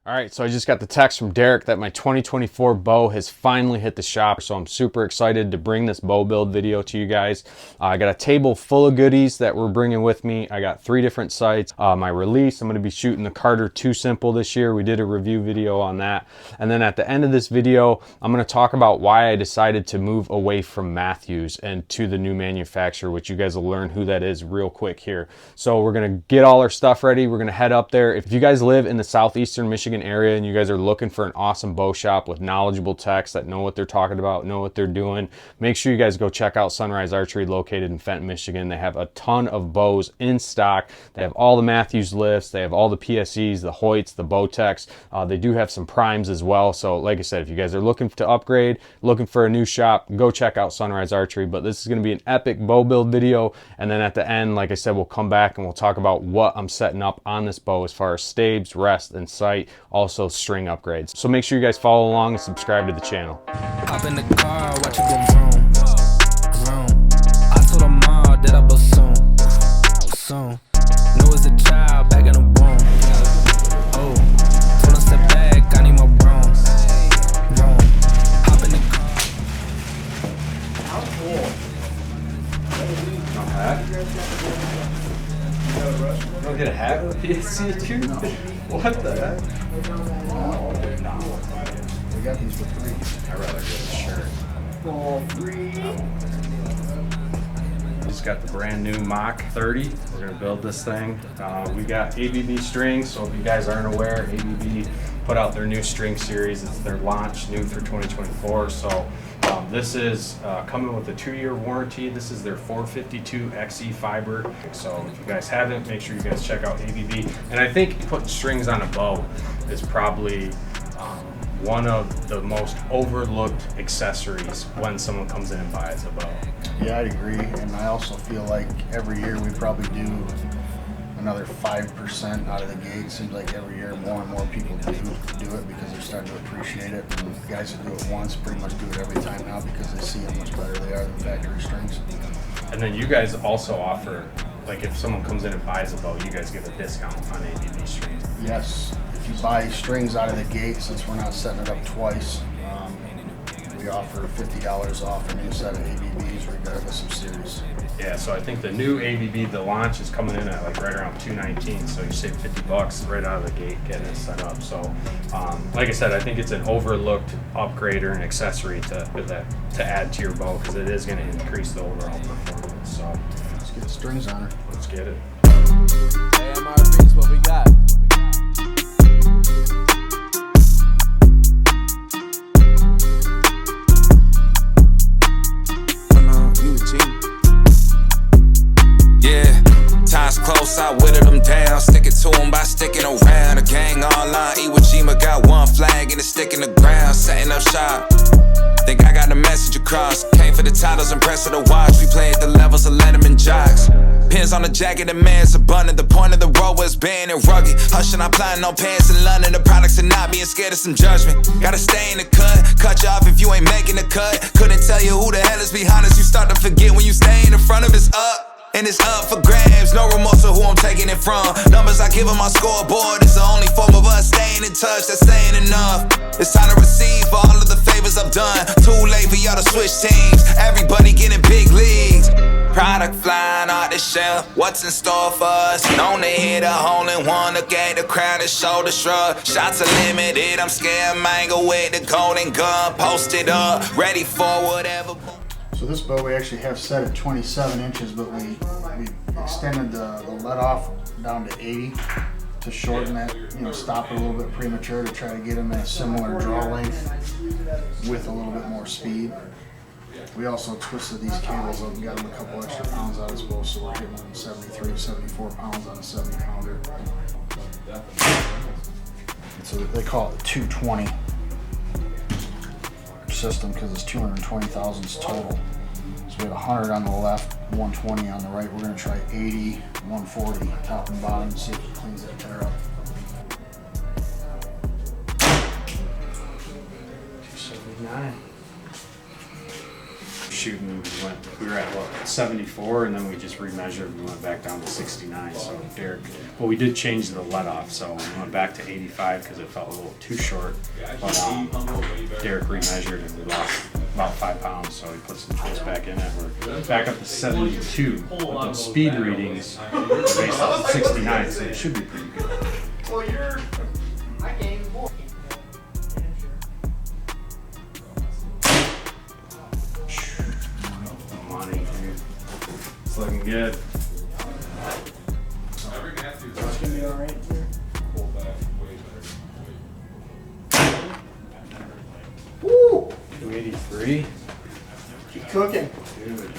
All right, so I just got the text from Derek that my 2024 bow has finally hit the shop, so I'm super excited to bring this bow build video to you guys. I got a table full of goodies that we're bringing with me. I got 3 different sights. My release, I'm going to be shooting the Carter 2 Simple this year. We did a review video on that. And then at the end of this video, I'm going to talk about why I decided to move away from Mathews and to the new manufacturer, which you guys will learn who that is real quick here. So we're going to get all our stuff ready. We're going to head up there. If you guys live in the southeastern Michigan area and you guys are looking for an awesome bow shop with knowledgeable techs that know what they're talking about, know what they're doing, make sure you guys go check out Sunrise Archery located in Fenton, Michigan. They have a ton of bows in stock. They have all the Mathews Lifts, they have all the PSEs, the Hoyts, the Bowtechs. They do have some primes as well. So like I said, if you guys are looking to upgrade, looking for a new shop, go check out Sunrise Archery. But this is going to be an epic bow build video, and then at the end, like I said, we'll come back and we'll talk about what I'm setting up on this bow as far as stabes, rest, and sight, also string upgrades. So make sure you guys follow along and subscribe to the channel. Hop in the car, watch it go vroom, vroom. I told her mom that I will soon. Know as a child back in the womb. Oh, told her step back, I need my broom. Hop in the car. How cool. No hat? You don't get a hat with PSC too? What the heck? No. We got these for free. I'd rather get a shirt. For free. Just got the brand new Mach 30. We're gonna build this thing. We got ABB strings, so if you guys aren't aware, ABB put out their new string series. It's their launch new for 2024. So this is coming with a 2-year warranty. This is their 452 XE fiber. So if you guys haven't, make sure you guys check out ABB. And I think putting strings on a bow is probably one of the most overlooked accessories when someone comes in and buys a bow. Yeah, I'd agree. And I also feel like every year we probably do another 5% out of the gate. Seems like every year more and more people do it because they're starting to appreciate it. And the guys that do it once pretty much do it every time now because they see how much better they are than factory strings. And then you guys also offer, like if someone comes in and buys a bow, you guys give a discount on ABB strings. Yes, if you buy strings out of the gate, since we're not setting it up twice, we offer $50 off a new set of ABBs regardless of series. Yeah, so I think the new ABB, the launch is coming in at like right around $219, so you save $50 right out of the gate getting it set up. So, like I said, I think it's an overlooked upgrade or an accessory to add to your bow because it is going to increase the overall performance. So, let's get the strings on her. Let's get it. Hey, MRB's what we got. Close, I whittled them down, stick it to them by sticking around. The gang online, Iwo Jima got one flag and it's sticking the ground, setting up shop. Think I got the message across. Came for the titles, impressed with the watch. We played the levels of Letterman jocks. Pins on the jacket, the man's abundant. The point of the road was banned and rugged. Hushing, I'm applying no pants in London. The products are not being scared of some judgment. Gotta stay in the cut you off if you ain't making the cut. Couldn't tell you who the hell is behind us. You start to forget when you stay in the front of it's up. And it's up for grabs, no remorse of who I'm taking it from. Numbers I give on my scoreboard is the only form of us staying in touch, that's saying enough. It's time to receive all of the favors I've done. Too late for y'all to switch teams, everybody getting big leagues. Product flying out the shelf, what's in store for us? Known to hit a hole in one, to get the crowd a shoulder shrug. Shots are limited, I'm scared mango with the golden gun. Posted up, ready for whatever. So this bow we actually have set at 27 inches, but we extended the let off down to 80 to shorten that, stop it a little bit premature to try to get them in a similar draw length with a little bit more speed. We also twisted these cables up and got them a couple extra pounds out as well, so we're hitting them 73, 74 pounds on a 70 pounder. So they call it the 220 system because it's 220 thousandths total. So we have 100 on the left, 120 on the right. We're going to try 80, 140 top and bottom and see if it cleans that tear up. 279. shooting, we were at what, 74, and then we just remeasured. We went back down to 69. So Derek, well, we did change the let off, so we went back to 85 because it felt a little too short. But Derek remeasured and we lost about 5 pounds, so he put some tools back in it. We're back up to 72. But those speed readings are based off of 69, so it should be pretty good. Well, I can't even walk. Money, dude. It's looking good. It's gonna be all right. 283. Keep cooking. Dude.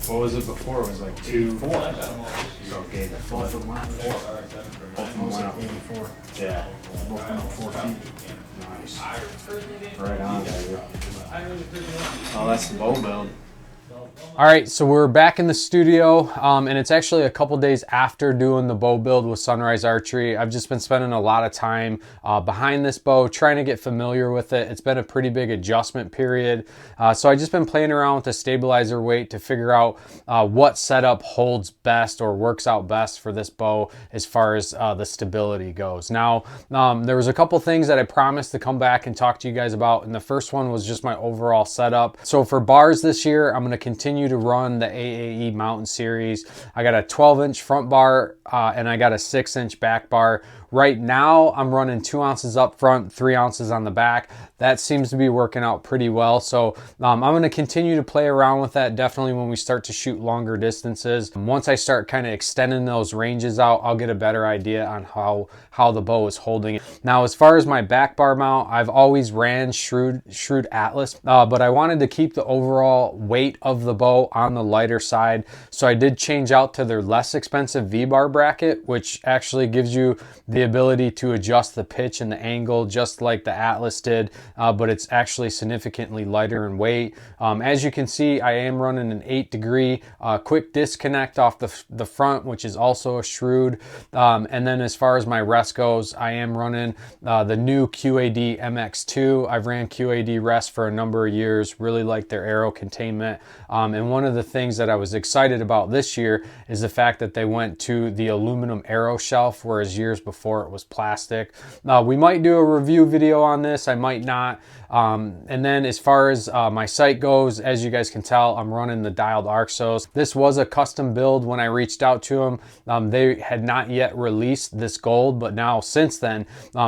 What was it before? It was like 2-4. So okay, the Both of them went up 84. Yeah. Both went up 4 feet. Nice. Right on, baby. Oh, that's the bow build. All right, so we're back in the studio, and it's actually a couple days after doing the bow build with Sunrise Archery. I've just been spending a lot of time behind this bow, trying to get familiar with it. It's been a pretty big adjustment period. So I've just been playing around with the stabilizer weight to figure out what setup holds best or works out best for this bow as far as the stability goes. Now, there was a couple things that I promised to come back and talk to you guys about, and the first one was just my overall setup. So for bars this year, I'm going to continue to run the AAE Mountain Series. I got a 12-inch front bar and I got a 6-inch back bar. Right now, I'm running 2 ounces up front, 3 ounces on the back. That seems to be working out pretty well. So I'm going to continue to play around with that definitely when we start to shoot longer distances. Once I start kind of extending those ranges out, I'll get a better idea on how the bow is holding it. Now, as far as my back bar mount, I've always ran Shrewd Atlas, but I wanted to keep the overall weight of the bow on the lighter side. So I did change out to their less expensive V-bar bracket, which actually gives you the ability to adjust the pitch and the angle just like the Atlas did, but it's actually significantly lighter in weight. As you can see, I am running an 8-degree quick disconnect off the front, which is also a Shrewd. And then as far as my rest goes, I am running the new QAD MX2. I've ran QAD rest for a number of years, really like their arrow containment. And one of the things that I was excited about this year is the fact that they went to the aluminum arrow shelf, whereas years before it was plastic. We might do a review video on this, I might not. And then as far as my sight goes, as you guys can tell, I'm running the dialed Arxos. This was a custom build when I reached out to them. They had not yet released this gold, but now since then,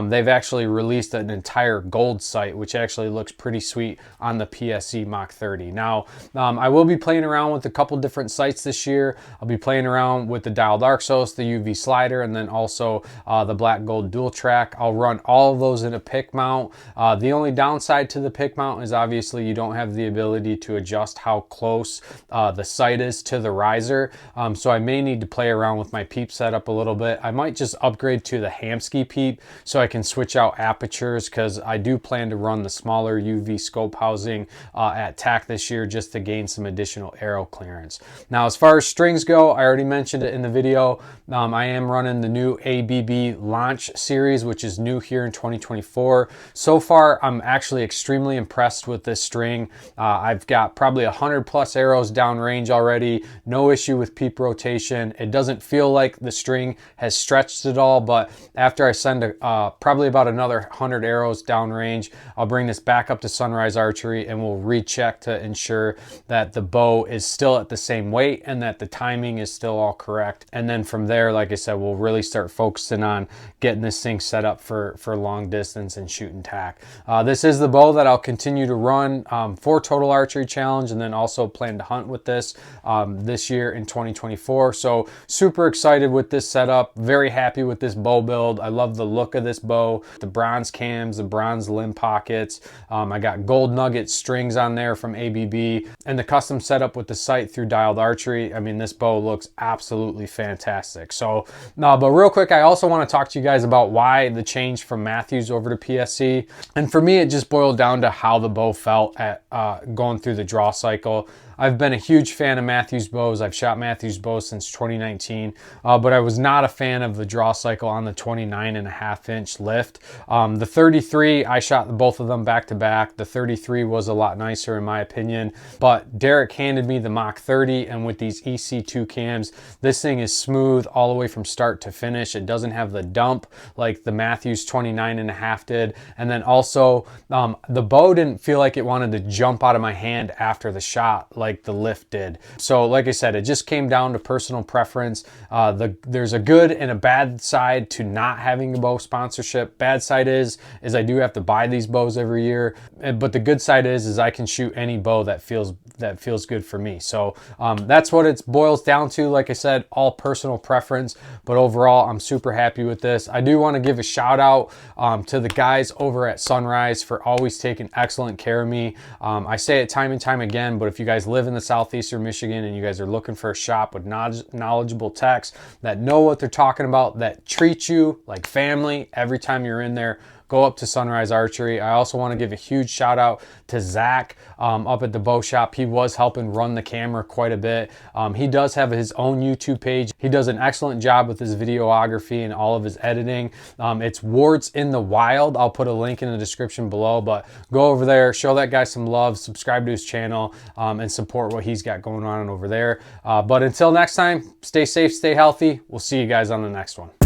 they've actually released an entire gold sight, which actually looks pretty sweet on the Pse Mach 30. Now, I will be playing around with a couple different sights this year. I'll be playing around with the dialed Arxos, the UV slider, and then also the black gold dual track. I'll run all of those in a pick mount. The only downside to the pick mount is obviously you don't have the ability to adjust how close the sight is to the riser. So I may need to play around with my peep setup a little bit. I might just upgrade to the Hamskea peep so I can switch out apertures, because I do plan to run the smaller UV scope housing at TAC this year just to gain some additional arrow clearance. Now, as far as strings go, I already mentioned it in the video. I am running the new ABB Launch series, which is new here in 2024. So far, I'm actually extremely impressed with this string. I've got probably 100 plus arrows downrange already. No issue with peep rotation. It doesn't feel like the string has stretched at all, but after I send probably about another 100 arrows downrange, I'll bring this back up to Sunrise Archery and we'll recheck to ensure that the bow is still at the same weight and that the timing is still all correct. And then from there, like I said, we'll really start focusing on getting this thing set up for long distance and shooting tack. This is the bow that I'll continue to run for Total Archery Challenge, and then also plan to hunt with this this year in 2024. So super excited with this setup. Very happy with this bow build. I love the look of this bow. The bronze cams, the bronze limb pockets. I got gold nugget strings on there from ABB, and the custom custom setup with the sight through Dialed Archery. I mean, this bow looks absolutely fantastic. So, but real quick, I also want to talk to you guys about why the change from Mathews over to PSE. And for me, it just boiled down to how the bow felt at going through the draw cycle. I've been a huge fan of Mathews bows. I've shot Mathews bows since 2019, but I was not a fan of the draw cycle on the 29.5-inch lift. The 33, I shot both of them back to back. The 33 was a lot nicer in my opinion, but Derek handed me the Mach 30, and with these EC2 cams, this thing is smooth all the way from start to finish. It doesn't have the dump like the Mathews 29.5 did, and then also the bow didn't feel like it wanted to jump out of my hand after the shot like the lift did. So like I said, it just came down to personal preference. There's a good and a bad side to not having a bow sponsorship. Bad side is I do have to buy these bows every year, but the good side is I can shoot any bow that feels good for me. So that's what it boils down to. Like I said, all personal preference, but overall I'm super happy with this. I do want to give a shout out to the guys over at Sunrise for always taking excellent care of me. I say it time and time again, but if you guys live in the southeastern Michigan and you guys are looking for a shop with knowledgeable techs that know what they're talking about, that treat you like family every time you're in there, go up to Sunrise Archery. I also want to give a huge shout out to Zach up at the bow shop. He was helping run the camera quite a bit. He does have his own YouTube page. He does an excellent job with his videography and all of his editing. It's Wards in the Wild. I'll put a link in the description below, but go over there, show that guy some love, subscribe to his channel, and support what he's got going on over there. But until next time, stay safe, stay healthy. We'll see you guys on the next one.